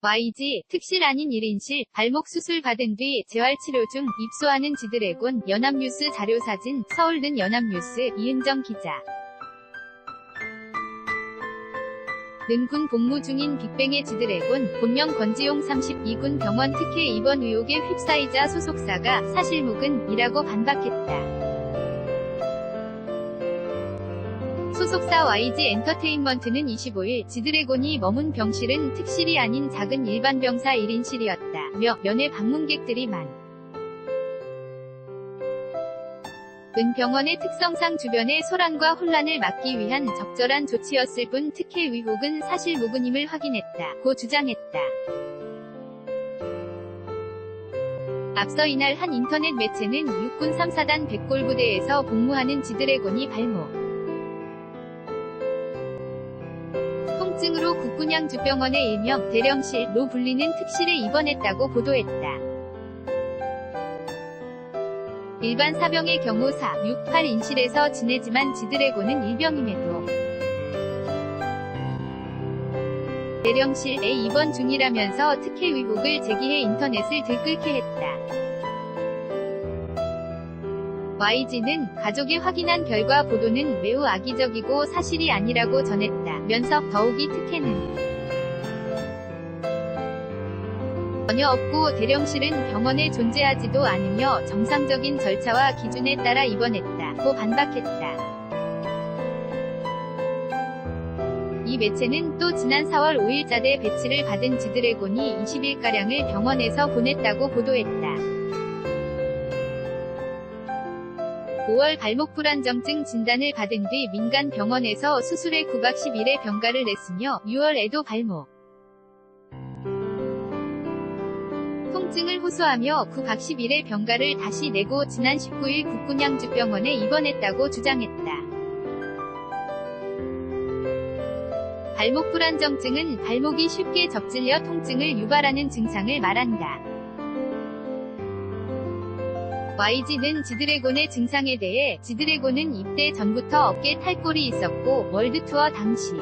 YG, 특실 아닌 1인실, 발목 수술 받은 뒤 재활치료 중 입소하는 지드래곤. 연합뉴스 자료사진, 서울는 연합뉴스, 이은정 기자. 는 군 복무 중인 빅뱅의 지드래곤, 본명 권지용 32군 병원 특혜 입원 의혹에 휩싸이자 소속사가 사실무근 이라고 반박했다. 소속사 YG 엔터테인먼트는 25일 지드래곤이 머문 병실은 특실이 아닌 작은 일반 병사 1인실이었다며 면회 방문객들이 은 병원의 특성상 주변의 소란과 혼란을 막기 위한 적절한 조치였을 뿐 특혜 의혹은 사실무근임을 확인했다고 주장했다. 앞서 이날 한 인터넷 매체는 육군 3사단 백골부대에서 복무하는 지드래곤이 발목 통증으로 국군양주병원의 일명 대령실로 불리는 특실에 입원했다고 보도했다. 일반 사병의 경우 4, 6, 8인실에서 지내지만 지드래곤은 일병임에도 대령실에 입원 중이라면서 특혜 의혹을 제기해 인터넷을 들끓게 했다. YG는 가족이 확인한 결과 보도는 매우 악의적이고 사실이 아니라고 전했다면서 더욱이 특혜는 전혀 없고 대령실은 병원에 존재하지도 않으며 정상적인 절차와 기준에 따라 입원했다고 반박했다. 이 매체는 또 지난 4월 5일 자대 배치를 받은 지드래곤이 20일가량을 병원에서 보냈다고 보도했다. 5월 발목 불안정증 진단을 받은 뒤 민간 병원에서 수술에 9박 10일의 병가를 냈으며 6월에도 발목 통증을 호소하며 9박 10일의 병가를 다시 내고 지난 19일 국군양주병원에 입원했다고 주장했다. 발목 불안정증은 발목이 쉽게 접질려 통증을 유발하는 증상을 말한다. YG는 지드래곤의 증상에 대해 지드래곤은 입대 전부터 어깨 탈골이 있었고 월드투어 당시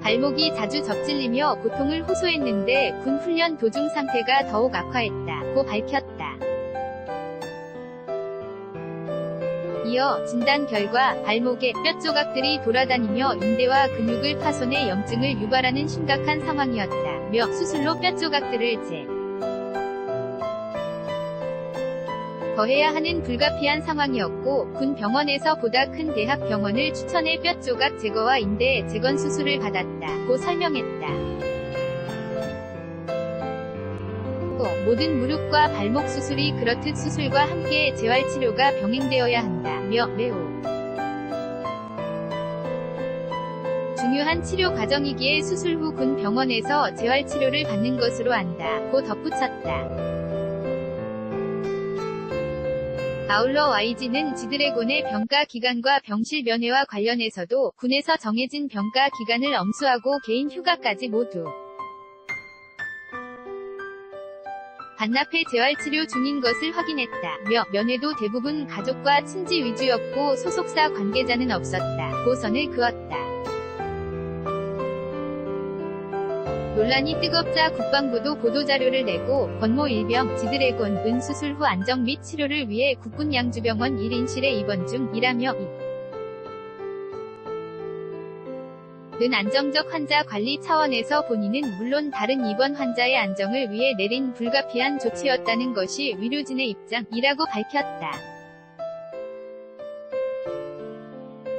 발목이 자주 접질리며 고통을 호소했는데 군 훈련 도중 상태가 더욱 악화했다고 밝혔다. 이어 진단 결과 발목에 뼈 조각들이 돌아다니며 인대와 근육을 파손해 염증을 유발하는 심각한 상황이었다며 수술로 뼈 조각들을 거해야 하는 불가피한 상황이었고 군 병원에서 보다 큰 대학 병원을 추천해 뼈 조각 제거와 인대 재건 수술을 받았다고 설명했다. 또 모든 무릎과 발목 수술이 그렇듯 수술과 함께 재활치료가 병행되어야 한다며 매우 중요한 치료 과정이기에 수술 후 군 병원에서 재활치료를 받는 것으로 안다고 덧붙였다. 아울러 YG는 지드래곤의 병가 기간과 병실 면회와 관련해서도 군에서 정해진 병가 기간을 엄수하고 개인 휴가까지 모두 반납해 재활치료 중인 것을 확인했다며 면회도 대부분 가족과 친지 위주였고 소속사 관계자는 없었다고 선을 그었다. 논란이 뜨겁자 국방부도 보도자료를 내고 권모 일병 지드래곤은 수술 후 안정 및 치료를 위해 국군양주병원 1인실에 입원 중이라며 는 안정적 환자 관리 차원에서 본인은 물론 다른 입원 환자의 안정을 위해 내린 불가피한 조치였다는 것이 의료진의 입장이라고 밝혔다.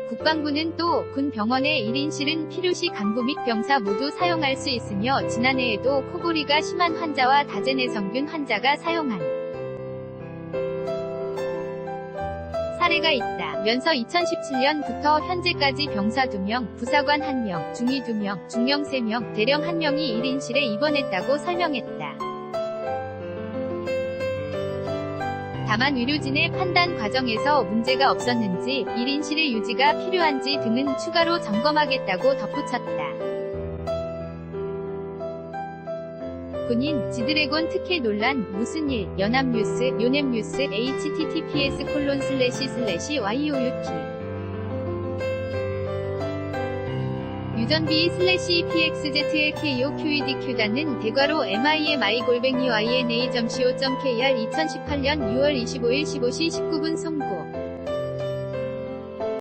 국방부는 또 군 병원의 1인실은 필요시 간부 및 병사 모두 사용할 수 있으며 지난해에도 코골이가 심한 환자와 다제내성균 환자가 사용한 사례가 있다면서 2017년부터 현재까지 병사 2명, 부사관 1명, 중위 2명, 중령 3명, 대령 1명이 1인실에 입원했다고 설명했다. 다만 의료진의 판단 과정에서 문제가 없었는지 1인실의 유지가 필요한지 등은 추가로 점검하겠다고 덧붙였다. 군인 지드래곤 특혜 논란 무슨 일? 연합뉴스 요냅뉴스 https://y562 i전b/pxzlkoqedq단은 대괄호 mimi_ina.co.kr 2018년 6월 25일 15시 19분 송고